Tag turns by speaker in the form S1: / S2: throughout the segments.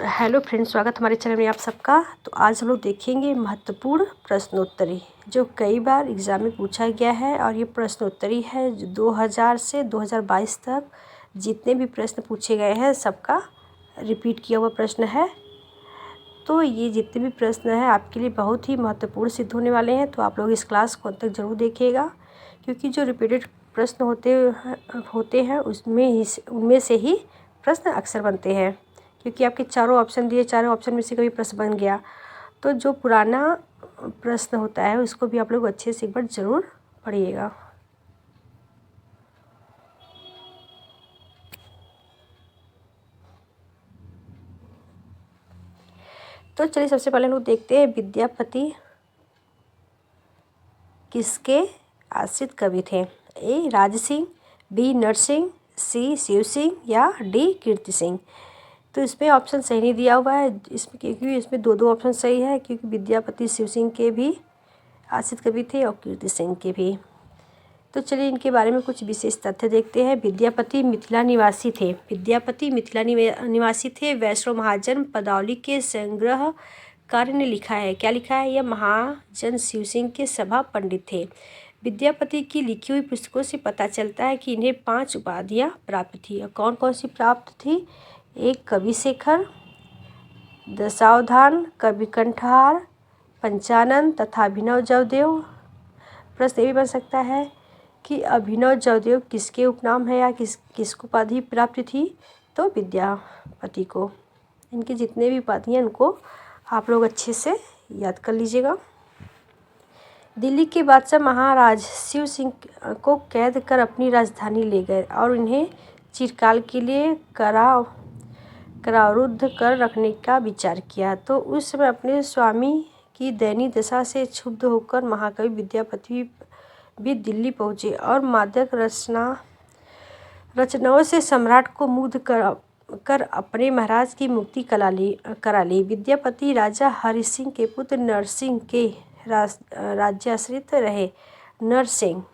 S1: Hello friends, स्वागत हमारे channel में आप सबका। तो आज हम लोग देखेंगे महत्वपूर्ण प्रश्नोत्तरी जो कई बार एग्ज़ाम में पूछा गया है। और ये प्रश्नोत्तरी है जो 2000 से 2022 तक जितने भी प्रश्न पूछे गए हैं सबका रिपीट किया हुआ प्रश्न है। तो ये जितने भी प्रश्न हैं आपके लिए बहुत ही महत्वपूर्ण सिद्ध होने वाले हैं। तो आप लोग इस क्लास को अंत तक ज़रूर देखिएगा, क्योंकि जो रिपीटेड प्रश्न होते हैं उनमें से ही प्रश्न अक्सर बनते हैं। क्योंकि आपके चारों ऑप्शन दिए, चारों ऑप्शन में से कभी प्रश्न बन गया तो जो पुराना प्रश्न होता है उसको भी आप लोग अच्छे से एक बार ज़रूर पढ़िएगा। तो चलिए सबसे पहले हम लोग देखते हैं विद्यापति किसके आश्रित कवि थे। ए राजसिंह, बी नरसिंह, सी शिव सिंह या डी कीर्ति सिंह। तो इसमें ऑप्शन सही नहीं दिया हुआ है इसमें, क्योंकि इसमें दो ऑप्शन सही है, क्योंकि विद्यापति शिव सिंह के भी आश्रित कवि थे और कीर्ति सिंह के भी। तो चलिए इनके बारे में कुछ विशेष तथ्य देखते हैं। विद्यापति मिथिला निवासी थे। विद्यापति मिथिला निवासी थे। वैष्णव महाजन पदावली के संग्रह कार्य ने लिखा है। क्या लिखा है? यह महाजन शिव सिंह के सभा पंडित थे। विद्यापति की लिखी हुई पुस्तकों से पता चलता है कि इन्हें 5 उपाधियाँ प्राप्त थी। और कौन कौन सी प्राप्त थी? एक कवि शेखर, दशावधान, कवि कंठहार, पंचानन तथा अभिनव जयदेव। प्रश्न ये भी बन सकता है कि अभिनव जयदेव किसके उपनाम है या किसको उपाधि प्राप्त थी? तो विद्यापति को। इनकी जितने भी उपाधियाँ इनको आप लोग अच्छे से याद कर लीजिएगा। दिल्ली के बादशाह महाराज शिव सिंह को कैद कर अपनी राजधानी ले गए और इन्हें चिरकाल के लिए कारारुद्ध कर रखने का विचार किया। तो उस समय अपने स्वामी की दयनीय दशा से क्षुब्ध होकर महाकवि विद्यापति भी दिल्ली पहुँचे और मादक रचनाओं से सम्राट को मुग्ध कर अपने महाराज की मुक्ति करा ली। विद्यापति राजा हरि सिंह के पुत्र नरसिंह के राज्याश्रित रहे। नरसिंह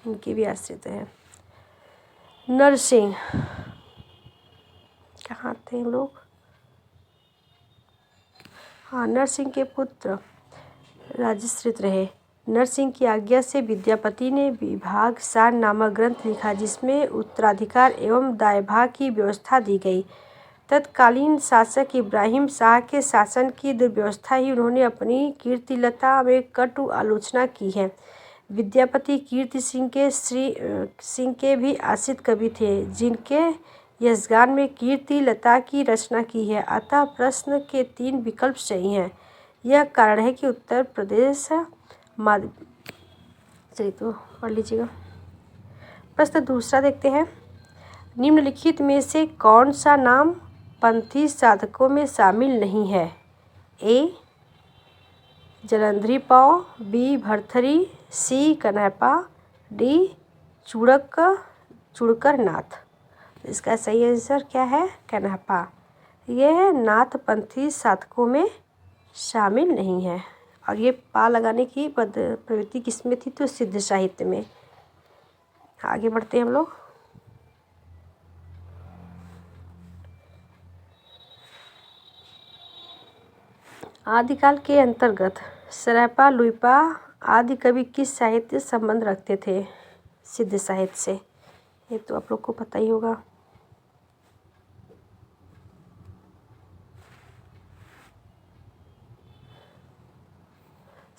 S1: इनके भी आश्रित हैं। नरसिंह कहाँ थे हम लोग? हाँ, नरसिंह के पुत्र राज्याश्रित रहे। नरसिंह की आज्ञा से विद्यापति ने विभाग सार नामक ग्रंथ लिखा, जिसमें उत्तराधिकार एवं दायभाग की व्यवस्था दी गई। तत्कालीन शासक इब्राहिम शाह के शासन की दुर्व्यवस्था ही उन्होंने अपनी कीर्तिलता में कटु आलोचना की है। विद्यापति कीर्ति सिंह के भी आश्रित कवि थे, जिनके यशगान में कीर्तिलता की रचना की है। अतः प्रश्न के 3 विकल्प सही हैं। यह कारण है कि उत्तर प्रदेश चलिए तो पढ़ लीजिएगा। प्रश्न दूसरा देखते हैं। निम्नलिखित में से कौन सा नाम पंथी साधकों में शामिल नहीं है? ए जलंधरी पाव, बी भरथरी, सी कन्हैप्पा, डी चुड़कर नाथ। इसका सही आंसर क्या है? कन्हैप्पा। यह नाथ पंथी साधकों में शामिल नहीं है। और ये पा लगाने की प्रवृत्ति किसमें थी? तो सिद्ध साहित्य में। आगे बढ़ते हैं हम लोग। आदिकाल के अंतर्गत सरायपा लुइपा आदि कवि किस साहित्य संबंध रखते थे? सिद्ध साहित्य से। ये तो आप लोग को पता ही होगा।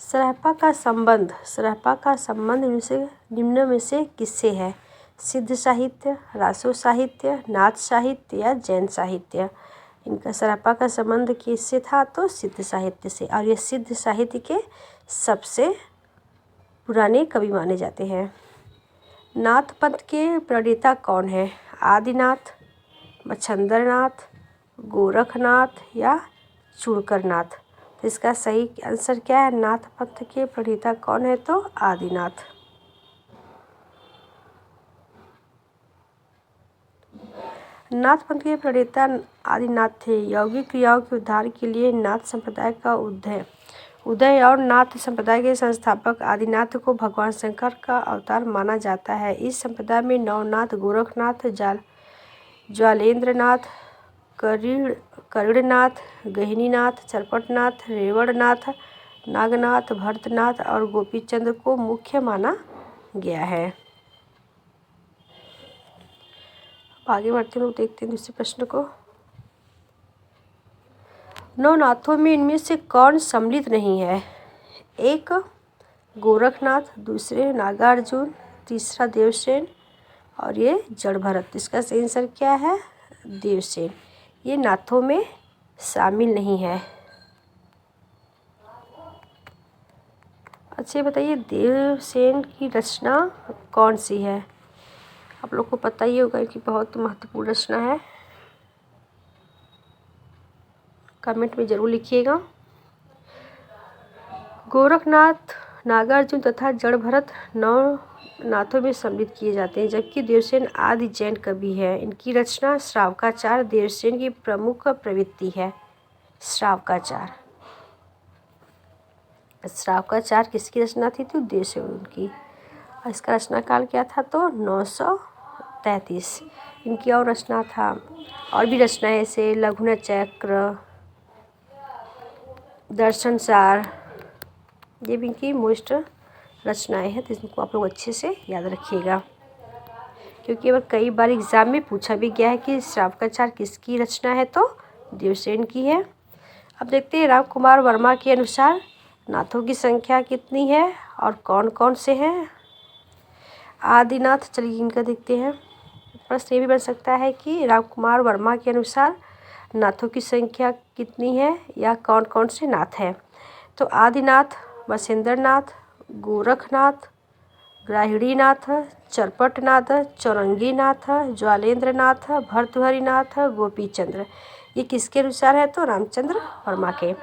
S1: सरायपा का संबंध निम्न में से किससे है? सिद्ध साहित्य, रासो साहित्य, नाथ साहित्य या जैन साहित्य। इनका सरायपा का संबंध किससे था? तो सिद्ध साहित्य से। और ये सिद्ध साहित्य के सबसे पुराने कवि माने जाते हैं। नाथ पंथ के प्रणेता कौन है? आदिनाथ, मच्छंद्रनाथ, गोरखनाथ या चुड़कर-नाथ। तो इसका सही आंसर क्या है? नाथ पंथ के प्रणेता कौन है? तो आदिनाथ। नाथ पंथ के प्रणेता आदिनाथ थे। यौगिक क्रियाओं के उद्धार के लिए नाथ संप्रदाय का उदय और नाथ संप्रदाय के संस्थापक आदिनाथ को भगवान शंकर का अवतार माना जाता है। इस संप्रदाय में नवनाथ, गोरखनाथ, ज्वालेंद्रनाथ, करीड़नाथ, गहिनीनाथ, चरपटनाथ, रेवणनाथ, नागनाथ, भरतनाथ और गोपीचंद्र को मुख्य माना गया है। आगे बढ़ते हैं, लोग देखते हैं दूसरे प्रश्न को। नौ नाथों में इनमें से कौन सम्मिलित नहीं है? एक गोरखनाथ, दूसरे नागार्जुन, तीसरा देवसेन और ये जड़भरत। इसका सही आंसर क्या है? देवसेन। ये नाथों में शामिल नहीं है। अच्छा बताइए, देवसेन की रचना कौन सी है? आप लोग को पता ही होगा कि बहुत महत्वपूर्ण रचना है। कमेंट में ज़रूर लिखिएगा। गोरखनाथ, नागार्जुन तथा जड़भरत नौ नाथों में सम्मिलित किए जाते हैं, जबकि देवसेन आदि जैन कवि है। इनकी रचना श्रावकाचार देवसेन की प्रमुख प्रवृत्ति है। श्रावकाचार किसकी रचना थी? तो देवसेन की। इसका रचना काल क्या था? तो 933। इनकी और रचना था, और भी रचनाएं ऐसे लघुना चक्र, दर्शनसार, ये भी इनकी मोस्ट रचनाएं हैं। तो इनको आप लोग अच्छे से याद रखिएगा, क्योंकि अब कई बार एग्जाम में पूछा भी गया है कि श्रावकाचार किसकी रचना है? तो देवसेन की है। अब देखते हैं, राम कुमार वर्मा के अनुसार नाथों की संख्या कितनी है और कौन कौन से हैं? आदिनाथ, चलिए इनका देखते हैं। प्रश्न ये भी बन सकता है कि राम कुमार वर्मा के अनुसार नाथों की संख्या कितनी है या कौन कौन से नाथ हैं? तो आदिनाथ, वसेंद्रनाथ, गोरखनाथ, ग्राहिणीनाथ, चरपटनाथ, चौरंगीनाथ, ज्वालेंद्रनाथ, भर्तृहरिनाथ, गोपीचंद्र। ये किसके अनुसार है? तो रामचंद्र वर्मा के।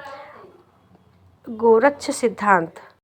S1: गोरक्ष सिद्धांत